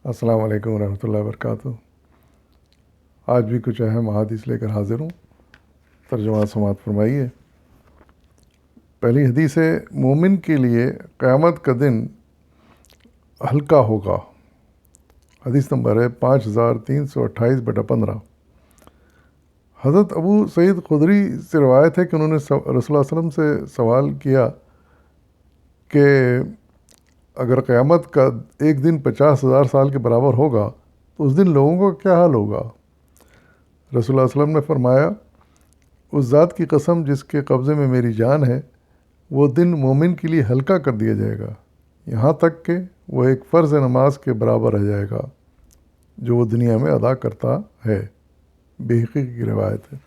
السلام علیکم ورحمۃ اللہ وبرکاتہ۔ آج بھی کچھ اہم احادیث لے کر حاضر ہوں، ترجمہ سماعت فرمائیے۔ پہلی حدیث ہے، مومن کے لیے قیامت کا دن ہلکا ہوگا۔ حدیث نمبر ہے 5328/15۔ حضرت ابو سعید خدری سے روایت ہے کہ انہوں نے رسول اللہ صلی اللہ علیہ وسلم سے سوال کیا کہ اگر قیامت کا ایک دن 50,000 سال کے برابر ہوگا تو اس دن لوگوں کا کیا حال ہوگا؟ رسول اللہ صلی اللہ علیہ وسلم نے فرمایا، اس ذات کی قسم جس کے قبضے میں میری جان ہے، وہ دن مومن کے لیے ہلکا کر دیا جائے گا، یہاں تک کہ وہ ایک فرض نماز کے برابر رہ جائے گا جو وہ دنیا میں ادا کرتا ہے۔ بحقیقی کی روایت ہے۔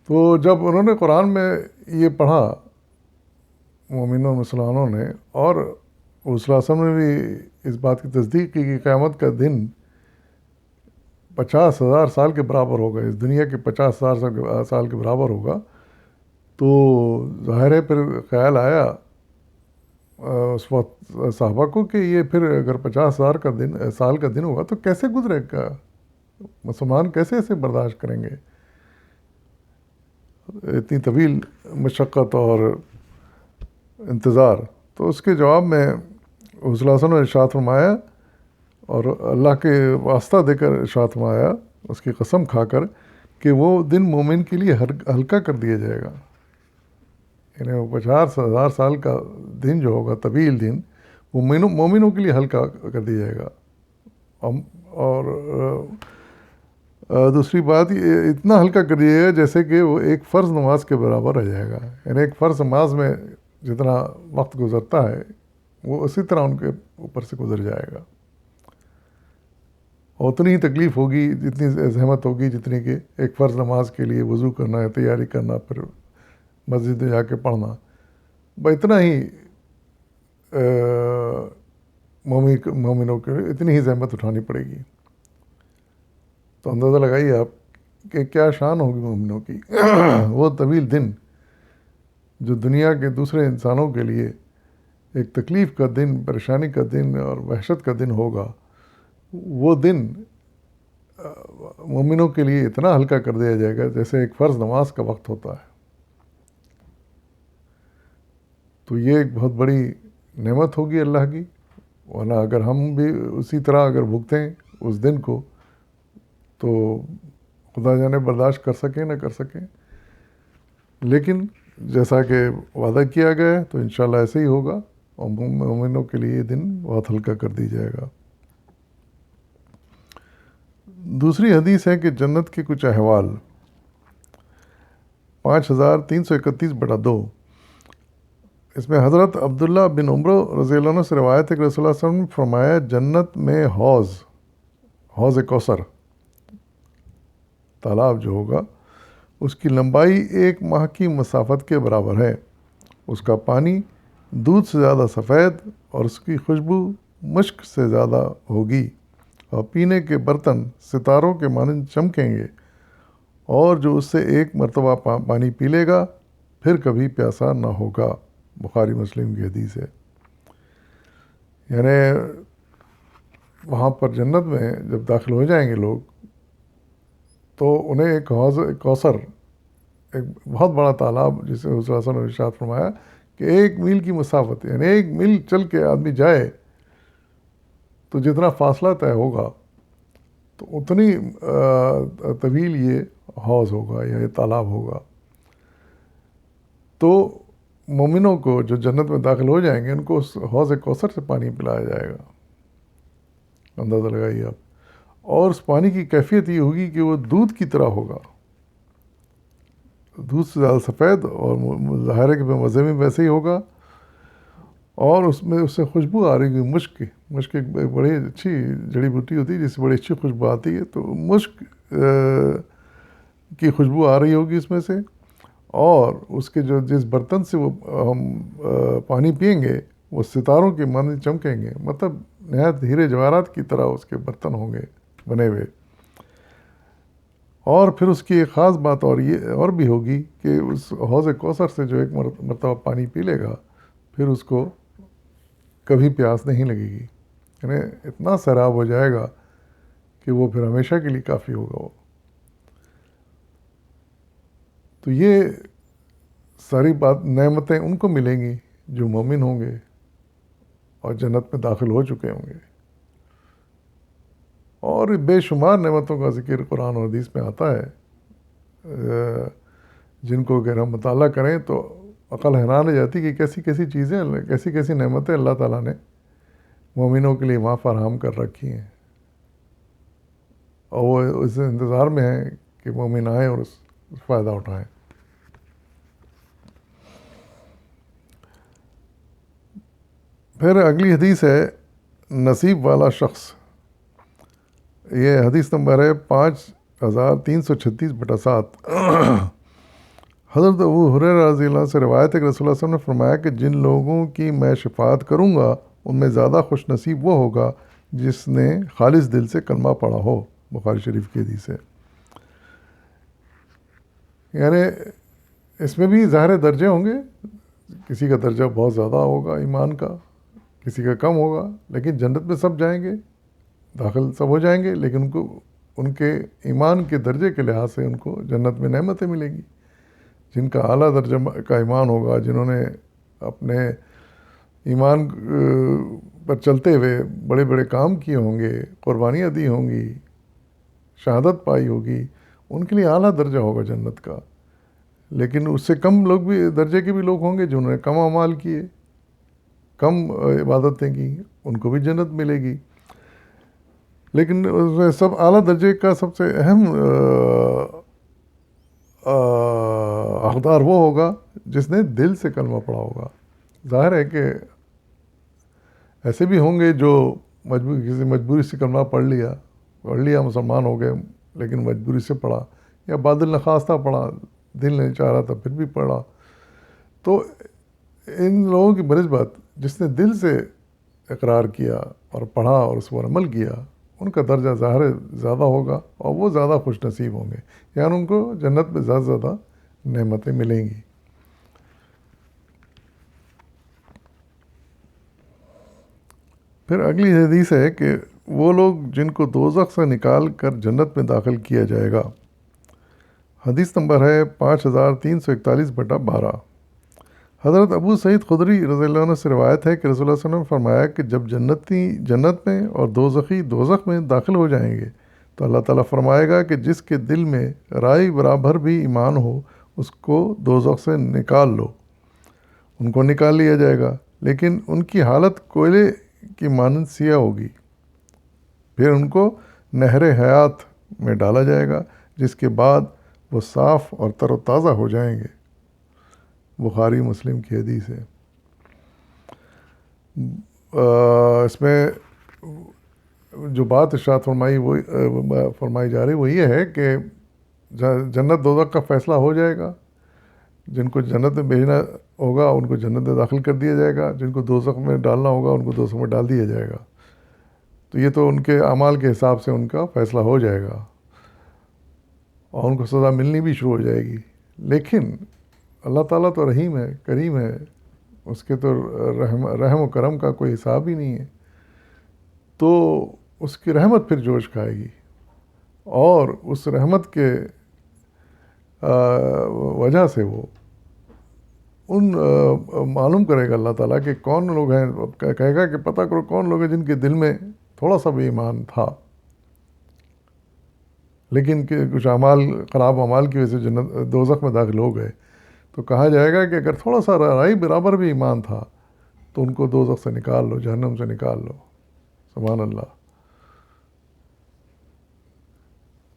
تو جب انہوں نے قرآن میں یہ پڑھا، مومنوں مسلمانوں نے، اور صلی اللہ علیہ وسلم نے بھی اس بات کی تصدیق کی کہ قیامت کا دن 50,000 سال کے برابر ہوگا، اس دنیا کے 50,000 سال کے برابر ہوگا، تو ظاہر ہے پھر خیال آیا اس وقت صحابہ کو کہ یہ پھر اگر 50,000 سال کا دن ہوگا تو کیسے گزرے گا، مسلمان کیسے اسے برداشت کریں گے، اتنی طویل مشقت اور انتظار۔ تو اس کے جواب میں صلی اللہ علیہ وسلم نے ارشاد فرمایا، اور اللہ کے واسطہ دے کر ارشاد فرمایا، اس کی قسم کھا کر، کہ وہ دن مومن کے لیے ہلکا کر دیا جائے گا۔ یعنی وہ 50,000 سال کا دن جو ہوگا، طویل دن، وہ مومنوں کے لیے ہلکا کر دیا جائے گا۔ اور دوسری بات، یہ اتنا ہلکا کر دیا جائے گا جیسے کہ وہ ایک فرض نماز کے برابر رہ جائے گا۔ یعنی ایک فرض نماز میں جتنا وقت گزرتا ہے وہ اسی طرح ان کے اوپر سے گزر جائے گا، اور اتنی ہی تکلیف ہوگی، جتنی زحمت ہوگی جتنی کہ ایک فرض نماز کے لیے وضو کرنا ہے، تیاری کرنا، پھر مسجد میں جا کے پڑھنا، اتنا ہی مومنوں کے اتنی ہی زحمت اٹھانی پڑے گی۔ تو اندازہ لگائیے آپ کہ کیا شان ہوگی مومنوں کی۔ وہ طویل دن جو دنیا کے دوسرے انسانوں کے لیے ایک تکلیف کا دن، پریشانی کا دن اور وحشت کا دن ہوگا، وہ دن مومنوں کے لیے اتنا ہلکا کر دیا جائے گا جیسے ایک فرض نماز کا وقت ہوتا ہے۔ تو یہ ایک بہت بڑی نعمت ہوگی اللہ کی، ورنہ اگر ہم بھی اسی طرح اگر بھگتیں اس دن کو تو خدا جانے برداشت کر سکیں نہ کر سکیں، لیکن جیسا کہ وعدہ کیا گیا ہے تو انشاءاللہ ایسے ہی ہوگا، اور مومنوں کے لیے یہ دن بہت ہلکا کر دی جائے گا۔ دوسری حدیث ہے کہ جنت کے کچھ احوال، 5331/2۔ اس میں حضرت عبداللہ بن عمر رضی اللہ عنہ سے روایت ہے کہ رسول اللہ صلی اللہ علیہ وسلم نے فرمایا، جنت میں حوض کوثر تالاب جو ہوگا، اس کی لمبائی 1 ماہ کی مسافت کے برابر ہے، اس کا پانی دودھ سے زیادہ سفید اور اس کی خوشبو مشک سے زیادہ ہوگی، اور پینے کے برتن ستاروں کے مانند چمکیں گے، اور جو اس سے 1 مرتبہ پانی پی لے گا پھر کبھی پیاسا نہ ہوگا۔ بخاری مسلم کی حدیث ہے۔ یعنی وہاں پر جنت میں جب داخل ہو جائیں گے لوگ تو انہیں ایک حوض کوثر، ایک بہت بڑا تالاب، جسے رسول اللہ صلی اللہ علیہ وسلم نے ارشاد فرمایا کہ 1 میل کی مسافت، یعنی 1 میل چل کے آدمی جائے تو جتنا فاصلہ طے ہوگا تو اتنی طویل یہ حوض ہوگا یا یہ تالاب ہوگا۔ تو مومنوں کو جو جنت میں داخل ہو جائیں گے ان کو اس حوض کوثر سے پانی پلایا جائے گا، اندازہ لگائیے آپ۔ اور اس پانی کی کیفیت یہ ہوگی کہ وہ دودھ کی طرح ہوگا، دودھ سے زیادہ سفید، اور ظاہر ہے کہ مزے میں ویسے ہی ہوگا، اور اس میں اس سے خوشبو آ رہی ہوگی، مشک ایک بڑی اچھی جڑی بوٹی ہوتی ہے جس سے بڑی اچھی خوشبو آتی ہے، تو مشک کی خوشبو آ رہی ہوگی اس میں سے، اور اس کے جس برتن سے وہ ہم پانی پئیں گے وہ ستاروں کے مانند چمکیں گے، مطلب نہایت ہیرے جواہرات کی طرح اس کے برتن ہوں گے بنے ہوئے۔ اور پھر اس کی ایک خاص بات اور بھی ہوگی کہ اس حوض کوثر سے جو 1 مرتبہ پانی پی لے گا پھر اس کو کبھی پیاس نہیں لگے گی، یعنی اتنا سیراب ہو جائے گا کہ وہ پھر ہمیشہ کے لیے کافی ہوگا وہ. تو یہ ساری نعمتیں ان کو ملیں گی جو مومن ہوں گے اور جنت میں داخل ہو چکے ہوں گے. اور بے شمار نعمتوں کا ذکر قرآن و حدیث میں آتا ہے، جن کو اگر ہم مطالعہ کریں تو عقل حیران ہو جاتی کہ کیسی کیسی چیزیں، کیسی کیسی نعمتیں اللہ تعالیٰ نے مومنوں کے لیے وہاں فراہم کر رکھی ہیں، اور وہ اس انتظار میں ہیں کہ مومن آئیں اور اس فائدہ اٹھائیں. پھر اگلی حدیث ہے نصیب والا شخص. یہ حدیث نمبر ہے 5336/7. حضرت ابو ہریرہ رضی اللہ عنہ سے روایت ہے کہ رسول اللہ صلی اللہ علیہ وسلم نے فرمایا کہ جن لوگوں کی میں شفاعت کروں گا ان میں زیادہ خوش نصیب وہ ہوگا جس نے خالص دل سے کلمہ پڑھا ہو. بخاری شریف کی حدیث ہے. یعنی اس میں بھی ظاہر درجے ہوں گے، کسی کا درجہ بہت زیادہ ہوگا ایمان کا، کسی کا کم ہوگا، لیکن جنت میں سب جائیں گے، داخل سب ہو جائیں گے، لیکن ان کو ان کے ایمان کے درجے کے لحاظ سے ان کو جنت میں نعمتیں ملیں گی. جن کا اعلیٰ درجہ کا ایمان ہوگا، جنہوں نے اپنے ایمان پر چلتے ہوئے بڑے بڑے کام کیے ہوں گے، قربانیاں دی ہوں گی، شہادت پائی ہوگی، ان کے لیے اعلیٰ درجہ ہوگا جنت کا. لیکن اس سے کم لوگ بھی درجے کے بھی لوگ ہوں گے جنہوں نے کم اعمال کیے، کم عبادتیں کی، ان کو بھی جنت ملے گی. لیکن اس میں سب اعلیٰ درجے کا سب سے اہم حقدار وہ ہوگا جس نے دل سے کلمہ پڑھا ہوگا. ظاہر ہے کہ ایسے بھی ہوں گے جو کسی مجبوری سے کلمہ پڑھ لیا مسلمان ہو گئے، لیکن مجبوری سے پڑھا، یا بادل نخواستہ پڑھا، دل نہیں چاہ رہا تھا پھر بھی پڑھا. تو ان لوگوں کی بنسبت جس نے دل سے اقرار کیا اور پڑھا اور اس پر عمل کیا، ان کا درجہ ظاہر زیادہ ہوگا اور وہ زیادہ خوش نصیب ہوں گے، یعنی ان کو جنت میں زیادہ زیادہ نعمتیں ملیں گی. پھر اگلی حدیث ہے کہ وہ لوگ جن کو دوزخ سے نکال کر جنت میں داخل کیا جائے گا. حدیث نمبر ہے 5341/12. حضرت ابو سعید خدری رضی اللہ عنہ سے روایت ہے کہ رسول اللہ صلی اللہ علیہ وسلم نے فرمایا کہ جب جنتی جنت میں اور دوزخی دوزخ میں داخل ہو جائیں گے تو اللہ تعالیٰ فرمائے گا کہ جس کے دل میں رائی برابر بھی ایمان ہو اس کو دوزخ سے نکال لو. ان کو نکال لیا جائے گا، لیکن ان کی حالت کوئلے کی مانند سیاہ ہوگی. پھر ان کو نہر حیات میں ڈالا جائے گا، جس کے بعد وہ صاف اور تر و تازہ ہو جائیں گے. بخاری مسلم کی حدیث ہے. اس میں جو بات ارشاد فرمائی جا رہی وہ یہ ہے کہ جنت دوزخ کا فیصلہ ہو جائے گا. جن کو جنت میں بھیجنا ہوگا ان کو جنت میں داخل کر دیا جائے گا، جن کو دوزخ میں ڈالنا ہوگا ان کو دوزخ میں ڈال دیا جائے گا. تو یہ تو ان کے اعمال کے حساب سے ان کا فیصلہ ہو جائے گا اور ان کو سزا ملنی بھی شروع ہو جائے گی. لیکن اللہ تعالیٰ تو رحیم ہے، کریم ہے، اس کے تو رحم و کرم کا کوئی حساب ہی نہیں ہے. تو اس کی رحمت پھر جوش کھائے گی، اور اس رحمت کے وجہ سے وہ معلوم کرے گا اللہ تعالیٰ کہ کون لوگ ہیں، کہے گا کہ پتہ کرو کون لوگ ہیں جن کے دل میں تھوڑا سا بھی ایمان تھا، لیکن کہ کچھ خراب اعمال کی وجہ سے دوزخ میں داخل ہو گئے. تو کہا جائے گا کہ اگر تھوڑا سا رائی برابر بھی ایمان تھا تو ان کو دوزخ سے نکال لو، جہنم سے نکال لو. سبحان اللہ.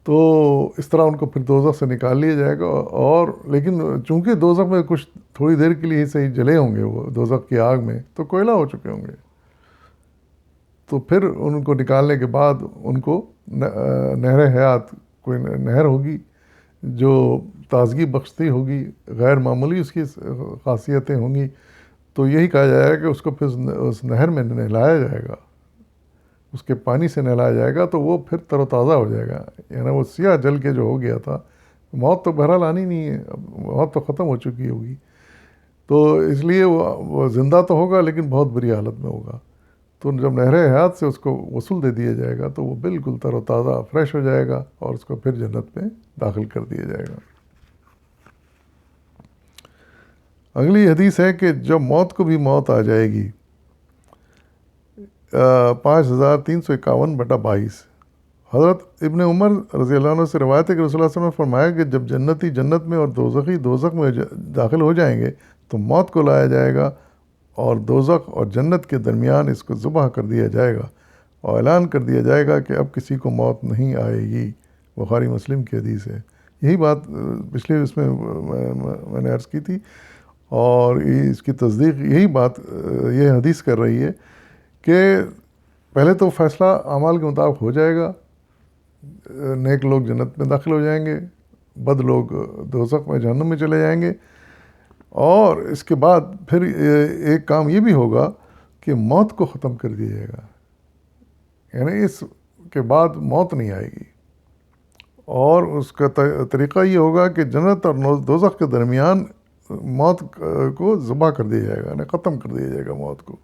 تو اس طرح ان کو پھر دوزخ سے نکال لیا جائے گا. اور لیکن چونکہ دوزخ میں کچھ تھوڑی دیر کے لیے صحیح جلے ہوں گے، وہ دوزخ کی آگ میں تو کوئلہ ہو چکے ہوں گے. تو پھر ان کو نکالنے کے بعد ان کو نہر حیات، کوئی نہر ہوگی جو تازگی بخشتی ہوگی، غیر معمولی اس کی خاصیتیں ہوں گی. تو یہی کہا جائے گا کہ اس کو پھر اس نہر میں نہلایا جائے گا، اس کے پانی سے نہلایا جائے گا تو وہ پھر تر و تازہ ہو جائے گا. یعنی وہ سیاہ جل کے جو ہو گیا تھا، موت تو بہرحال آنی نہیں ہے، موت تو ختم ہو چکی ہوگی، تو اس لیے وہ زندہ تو ہوگا لیکن بہت بری حالت میں ہوگا. تو جب نہر حیات سے اس کو غسل دے دیا جائے گا تو وہ بالکل تر و تازہ فریش ہو جائے گا اور اس کو پھر جنت میں داخل کر دیا جائے گا. اگلی حدیث ہے کہ جب موت کو بھی موت آ جائے گی 5351/22 حضرت ابن عمر رضی اللہ عنہ سے روایت ہے کہ رسول اللہ صلی اللہ علیہ وسلم نے فرمایا کہ جب جنتی جنت میں اور دوزخی دوزخ میں داخل ہو جائیں گے تو موت کو لایا جائے گا اور دوزخ اور جنت کے درمیان اس کو ذبح کر دیا جائے گا اور اعلان کر دیا جائے گا کہ اب کسی کو موت نہیں آئے گی. بخاری مسلم کی حدیث ہے. یہی بات پچھلے اس میں میں نے عرض کی تھی اور اس کی تصدیق یہی بات یہ حدیث کر رہی ہے کہ پہلے تو فیصلہ اعمال کے مطابق ہو جائے گا. نیک لوگ جنت میں داخل ہو جائیں گے, بد لوگ دوزخ میں جہنم میں چلے جائیں گے. اور اس کے بعد پھر ایک کام یہ بھی ہوگا کہ موت کو ختم کر دیا جائے گا, یعنی اس کے بعد موت نہیں آئے گی. اور اس کا طریقہ یہ ہوگا کہ جنت اور دوزخ کے درمیان موت کو ذبح کر دیا جائے گا, یعنی ختم کر دیا جائے گا موت کو,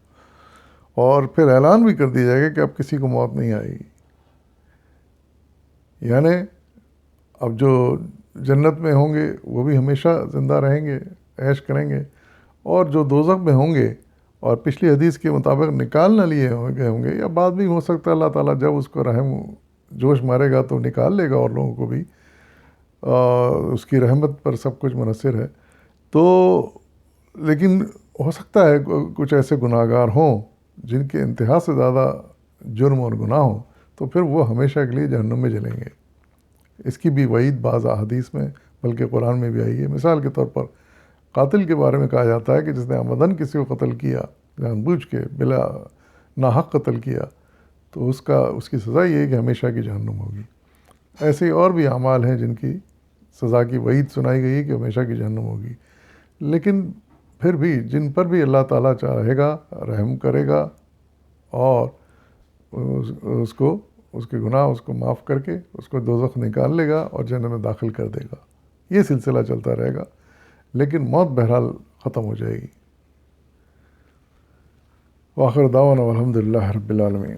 اور پھر اعلان بھی کر دیا جائے گا کہ اب کسی کو موت نہیں آئے گی. یعنی اب جو جنت میں ہوں گے وہ بھی ہمیشہ زندہ رہیں گے, عیش کریں گے, اور جو دوزخ میں ہوں گے اور پچھلی حدیث کے مطابق نکال نہ لیے گئے ہوں گے, یا بعد بھی ہو سکتا ہے اللہ تعالیٰ جب اس کو رحم جوش مارے گا تو نکال لے گا اور لوگوں کو بھی, اس کی رحمت پر سب کچھ منحصر ہے. تو لیکن ہو سکتا ہے کچھ ایسے گناہ گار ہوں جن کے انتہا سے زیادہ جرم اور گناہ ہوں, تو پھر وہ ہمیشہ کے لیے جہنم میں جلیں گے. اس کی بھی وعید بعض احادیث میں بلکہ قرآن میں بھی آئی ہے. مثال کے طور پر قاتل کے بارے میں کہا جاتا ہے کہ جس نے عمدن کسی کو قتل کیا, جان بوجھ کے بلا ناحق قتل کیا, تو اس کی سزا یہ ہے کہ ہمیشہ کی جہنم ہوگی. ایسے اور بھی اعمال ہیں جن کی سزا کی وعید سنائی گئی ہے کہ ہمیشہ کی جہنم ہوگی. لیکن پھر بھی جن پر بھی اللہ تعالیٰ چاہے گا رحم کرے گا اور اس کے گناہ اس کو معاف کر کے اس کو دوزخ نکال لے گا اور جنت میں داخل کر دے گا. یہ سلسلہ چلتا رہے گا, لیکن موت بہرحال ختم ہو جائے گی. وآخر دعوانا والحمد للہ رب العالمین.